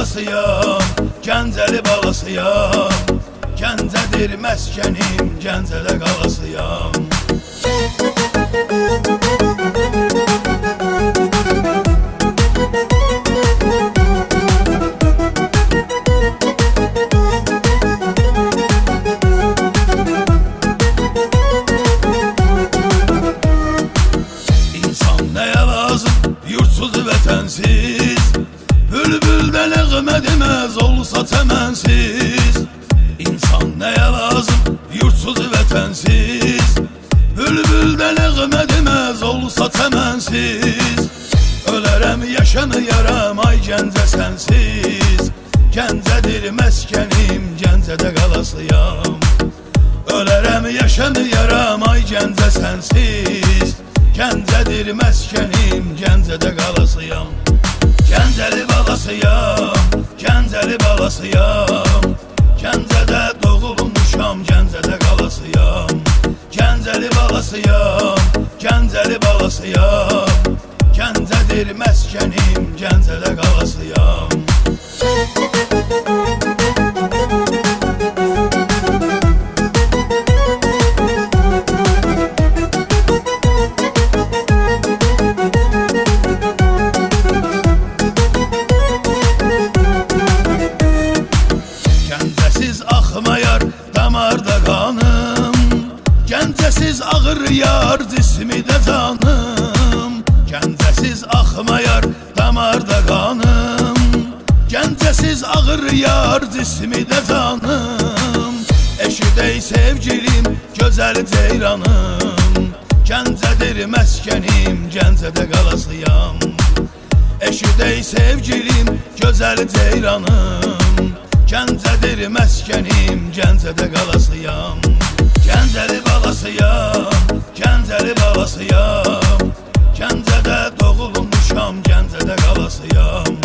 balasıyam, Gəncəli balasıyam. Gəncədir məskənim, Gəncədə qalasıyam. Yurtsuz vətənsiz, bülbüldə nəğmə deməz olsa çəmənsiz. İnsan nəyə lazım, yurtsuz vətənsiz, bülbüldə nəğmə deməz olsa çəmənsiz. Ölərəm, yaşanıyaram, ay Gəncə sənsiz. Gəncədir məskənim, Gəncədə qalasıyam. Ölərəm, yaşanıyaram, ay Gəncə sənsiz. Gəncədir məskənim, Gəncədə qalasıyam. Gəncəli balasıyam, Gəncəli balasıyam. Gəncədə doğulmuşam, Gəncədə qalasıyam. Gəncəli balasıyam, Gəncəli balasıyam. Gəncədir məskənim, Gəncədə qalasıyam. Axmayar damarda qanım, Gəncəsiz ağır yar cismidə canım. Gəncəsiz axmayar damarda qanım, Gəncəsiz ağır yar cismidə canım. Eşidək sevgilim, gözəl ceyranım. Gəncədir məskənim, Gəncədə qalasıyam. Eşidək sevgilim, gözəl ceyranım. Gəncədir məskənim, Gəncədə qalasıyam. Gəncəli balasıyam, Gəncəli balasıyam. Gəncədə doğulmuşam, Gəncədə qalasıyam.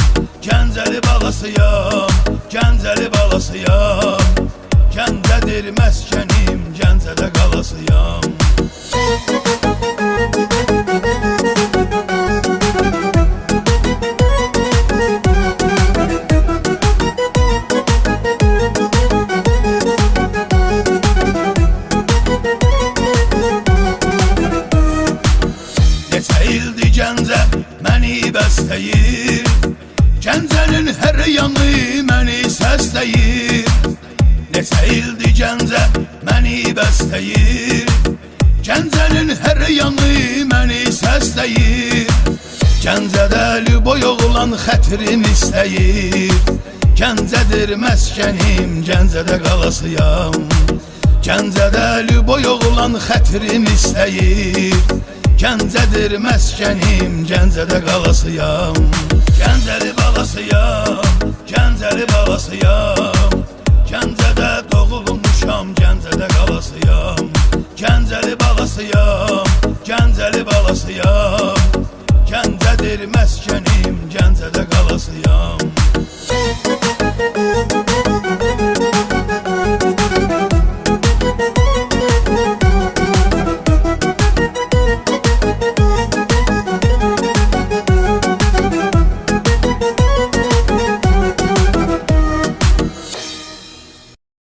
Gəncəli balasıyam, Gəncəli balasıyam. Gəncədir məskənim, Gəncədə qalasıyam. Neçəyildi Gəncə məni bəstəyir, Gəncənin hər yanı məni səsləyir. Neçəyildi Gəncə məni bəstəyir, Gəncənin hər yanı məni səsləyir. Gəncədə lüboy oğlan xətrim istəyir. Gəncədir məskənim, Gəncədə qalasıyam. Gəncədə lüboy oğlan xətrim istəyir. Gəncədir məskənim, Gəncədə qalasıyam. Gəncəli balasıyam, Gəncəli balasıyam. Gəncədə doğulmuşam.